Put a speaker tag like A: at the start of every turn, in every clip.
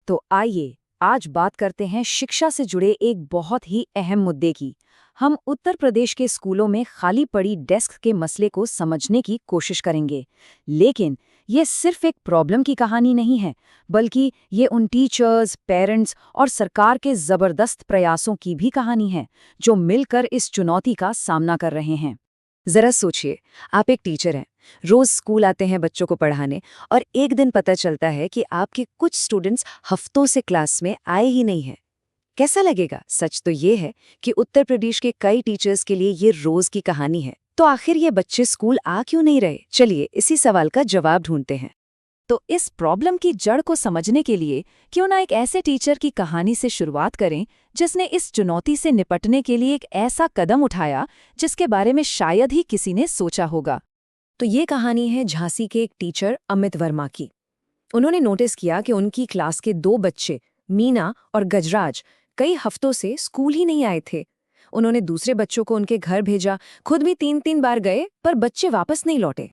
A: तो आइए आज बात करते हैं शिक्षा से जुड़े एक बहुत ही अहम मुद्दे की। हम उत्तर प्रदेश के स्कूलों में खाली पड़ी डेस्क के मसले को समझने की कोशिश करेंगे। लेकिन ये सिर्फ एक प्रॉब्लम की कहानी नहीं है, बल्कि ये उन टीचर्स, पेरेंट्स और सरकार के जबरदस्त प्रयासों की भी कहानी है, जो मिलकर इस चुनौती का सामना कर रहे हैं। जरा सोचिए, आप एक टीचर हैं, रोज स्कूल आते हैं बच्चों को पढ़ाने, और एक दिन पता चलता है कि आपके कुछ स्टूडेंट्स हफ्तों से क्लास में आए ही नहीं हैं। कैसा लगेगा? सच तो ये है कि उत्तर प्रदेश के कई टीचर्स के लिए ये रोज की कहानी है। तो आखिर ये बच्चे स्कूल आ क्यों नहीं रहे? चलिए इसी सवाल का जवाब ढूंढते हैं। तो इस प्रॉब्लम की जड़ को समझने के लिए क्यों ना एक ऐसे टीचर की कहानी से शुरुआत करें जिसने इस चुनौती से निपटने के लिए एक ऐसा कदम उठाया जिसके बारे में शायद ही किसी ने सोचा होगा। तो ये कहानी है झांसी के एक टीचर अमित वर्मा की। उन्होंने नोटिस किया कि उनकी क्लास के 2 बच्चे, मीना और गजराज, कई हफ्तों से स्कूल ही नहीं आए थे। उन्होंने दूसरे बच्चों को उनके घर भेजा, खुद भी 3-3 बार गए, पर बच्चे वापस नहीं लौटे।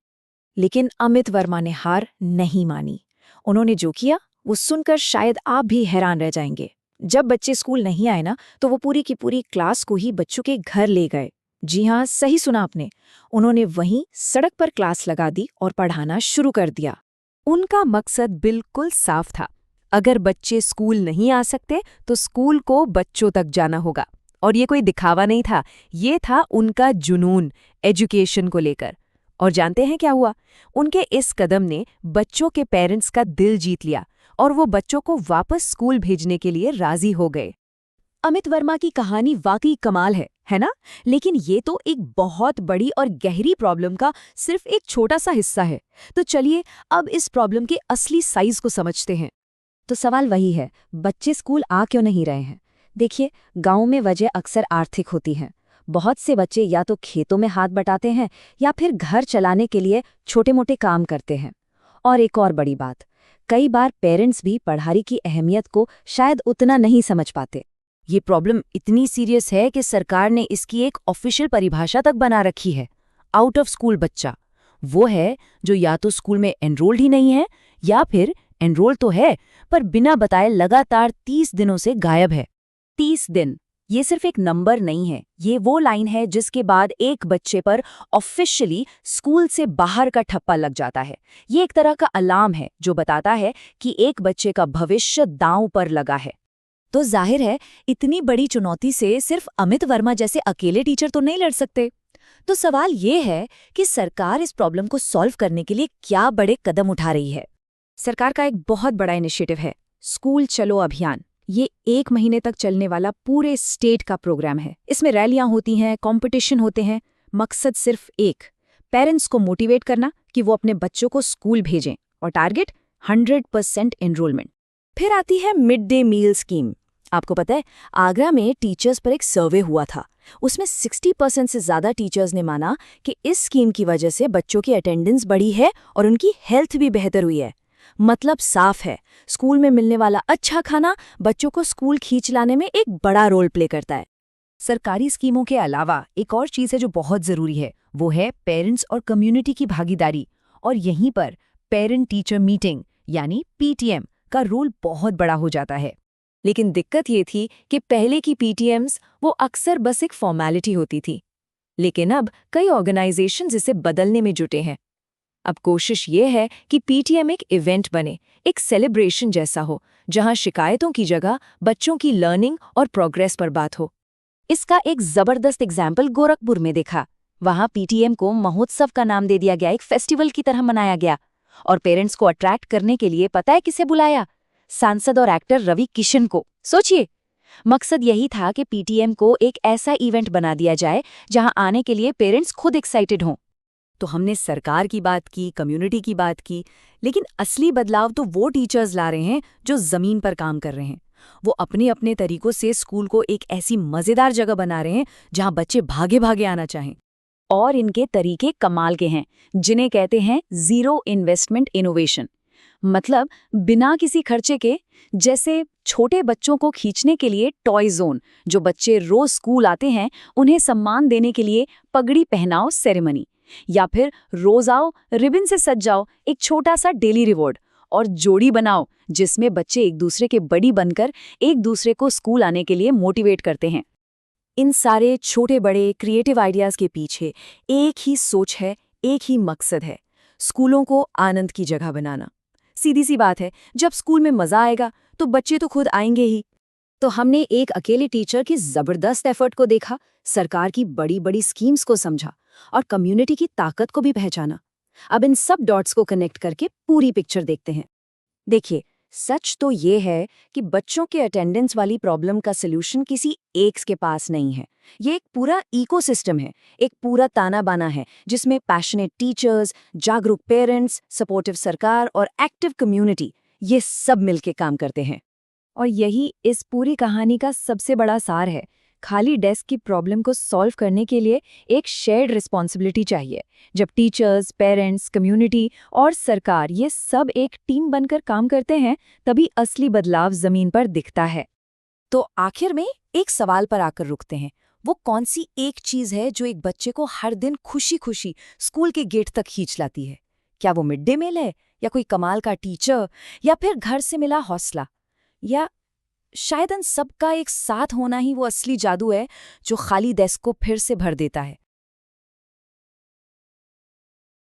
A: लेकिन अमित वर्मा ने हार नहीं मानी। उन्होंने जो किया वो सुनकर शायद आप भी हैरान रह जाएंगे। जब बच्चे स्कूल नहीं आए ना, तो वो पूरी की पूरी क्लास को ही बच्चों के घर ले गए। जी हाँ, सही सुना आपने। उन्होंने वहीं सड़क पर क्लास लगा दी और पढ़ाना शुरू कर दिया। उनका मकसद बिल्कुल साफ था। अगर बच्चे स्कूल नहीं आ सकते तो स्कूल को बच्चों तक जाना होगा। और ये कोई दिखावा नहीं था, ये था उनका जुनून एजुकेशन को लेकर। और जानते हैं क्या हुआ? उनके इस कदम ने बच्चों के पेरेंट्स का दिल जीत लिया और वो बच्चों को वापस स्कूल भेजने के लिए राजी हो गए। अमित वर्मा की कहानी वाकई कमाल है ना? लेकिन ये तो एक बहुत बड़ी और गहरी प्रॉब्लम का सिर्फ एक छोटा सा हिस्सा है। तो चलिए अब इस प्रॉब्लम के असली साइज को समझते हैं। तो सवाल वही है, बच्चे स्कूल आ क्यों नहीं रहे हैं? देखिए, गांव में वजह अक्सर आर्थिक होती है। बहुत से बच्चे या तो खेतों में हाथ बटाते हैं या फिर घर चलाने के लिए छोटे मोटे काम करते हैं। और एक और बड़ी बात, कई बार पेरेंट्स भी पढ़ाई की अहमियत को शायद उतना नहीं समझ पाते। ये प्रॉब्लम इतनी सीरियस है कि सरकार ने इसकी एक ऑफिशियल परिभाषा तक बना रखी है। आउट ऑफ स्कूल बच्चा वो है जो या तो स्कूल में एनरोल्ड ही नहीं है या फिर एनरोल तो है पर बिना बताए लगातार 30 दिनों से गायब है। 30 दिन, ये सिर्फ एक नंबर नहीं है, ये वो लाइन है जिसके बाद एक बच्चे पर ऑफिशियली स्कूल से बाहर का ठप्पा लग जाता है। ये एक तरह का अलार्म है जो बताता है कि एक बच्चे का भविष्य दांव पर लगा है। तो जाहिर है, इतनी बड़ी चुनौती से सिर्फ अमित वर्मा जैसे अकेले टीचर तो नहीं लड़ सकते। तो सवाल ये है कि सरकार इस प्रॉब्लम को सॉल्व करने के लिए क्या बड़े कदम उठा रही है। सरकार का एक बहुत बड़ा इनिशिएटिव है, स्कूल चलो अभियान। ये 1 महीने तक चलने वाला पूरे स्टेट का प्रोग्राम है। इसमें रैलियां होती हैं, कंपटीशन होते हैं। मकसद सिर्फ एक, पेरेंट्स को मोटिवेट करना कि वो अपने बच्चों को स्कूल भेजें, और टारगेट 100% एनरोलमेंट। फिर आती है मिड डे मील स्कीम। आपको पता है, आगरा में टीचर्स पर एक सर्वे हुआ था। उसमें 60% से ज्यादा टीचर्स ने माना कि इस स्कीम की वजह से बच्चों की अटेंडेंस बढ़ी है और उनकी हेल्थ भी बेहतर हुई है। मतलब साफ है, स्कूल में मिलने वाला अच्छा खाना बच्चों को स्कूल खींच लाने में एक बड़ा रोल प्ले करता है। सरकारी स्कीमों के अलावा एक और चीज है जो बहुत जरूरी है, वो है पेरेंट्स और कम्युनिटी की भागीदारी। और यहीं पर पेरेंट टीचर मीटिंग यानी PTM का रोल बहुत बड़ा हो जाता है। लेकिन दिक्कत ये थी कि पहले की PTMs वो अक्सर बस एक फॉर्मेलिटी होती थी। लेकिन अब कई ऑर्गेनाइजेशंस इसे बदलने में जुटे हैं। अब कोशिश ये है कि PTM एक इवेंट बने, एक सेलिब्रेशन जैसा हो, जहां शिकायतों की जगह बच्चों की लर्निंग और प्रोग्रेस पर बात हो। इसका एक जबरदस्त एग्जाम्पल गोरखपुर में देखा। वहां PTM को महोत्सव का नाम दे दिया गया, एक फेस्टिवल की तरह मनाया गया। और पेरेंट्स को अट्रैक्ट करने के लिए पता है किसे बुलाया? सांसद और एक्टर रवि किशन को। सोचिए, मकसद यही था कि PTM को एक ऐसा इवेंट बना दिया जाए जहां आने के लिए पेरेंट्स खुद एक्साइटेड हों। तो हमने सरकार की बात की, कम्युनिटी की बात की, लेकिन असली बदलाव तो वो टीचर्स ला रहे हैं जो जमीन पर काम कर रहे हैं। वो अपने अपने तरीकों से स्कूल को एक ऐसी मजेदार जगह बना रहे हैं जहां बच्चे भागे भागे आना चाहें। और इनके तरीके कमाल के हैं, जिन्हें कहते हैं जीरो इन्वेस्टमेंट इनोवेशन। मतलब बिना किसी खर्चे के, जैसे छोटे बच्चों को खींचने के लिए टॉय जोन, जो बच्चे रोज स्कूल आते हैं उन्हें सम्मान देने के लिए पगड़ी पहनाओ सेरेमनी, या फिर रोज आओ रिबन से सज जाओ, एक छोटा सा डेली रिवॉर्ड। और जोड़ी बनाओ जिसमें बच्चे एक दूसरे के बड़ी बनकर एक दूसरे को स्कूल आने के लिए मोटिवेट करते हैं। इन सारे छोटे बड़े क्रिएटिव आइडियाज के पीछे एक ही सोच है, एक ही मकसद है, स्कूलों को आनंद की जगह बनाना। सीधी सी बात है, जब स्कूल में मजा आएगा तो बच्चे तो खुद आएंगे ही। तो हमने एक अकेले टीचर की जबरदस्त एफर्ट को देखा, सरकार की बड़ी बड़ी स्कीम्स को समझा और कम्युनिटी की ताकत को भी पहचाना। अब इन सब डॉट्स को कनेक्ट करके पूरी पिक्चर देखते हैं। देखिए, सच तो ये है कि बच्चों के अटेंडेंस वाली प्रॉब्लम का सलूशन किसी एक के पास नहीं है। ये एक पूरा इकोसिस्टम है, एक पूरा ताना बाना है जिसमें पैशनेट टीचर्स, जागरूक पेरेंट्स, सपोर्टिव सरकार और एक्टिव कम्युनिटी, ये सब मिलके काम करते हैं। और यही इस पूरी कहानी का सबसे बड़ा सार है। खाली डेस्क की प्रॉब्लम को सॉल्व करने के लिए एक शेयर्ड रिस्पॉन्सिबिलिटी चाहिए। जब टीचर्स, पेरेंट्स, कम्युनिटी और सरकार ये सब एक टीम बनकर काम करते हैं, तभी असली बदलाव जमीन पर दिखता है। तो आखिर में एक सवाल पर आकर रुकते हैं, वो कौन सी एक चीज है जो एक बच्चे को हर दिन खुशी खुशी स्कूल के गेट तक खींच लाती है? क्या वो मिड डे मील है, या कोई कमाल का टीचर, या फिर घर से मिला हौसला, या शायद इन सब का एक साथ होना ही वो असली जादू है जो खाली डेस्क को फिर से भर देता है।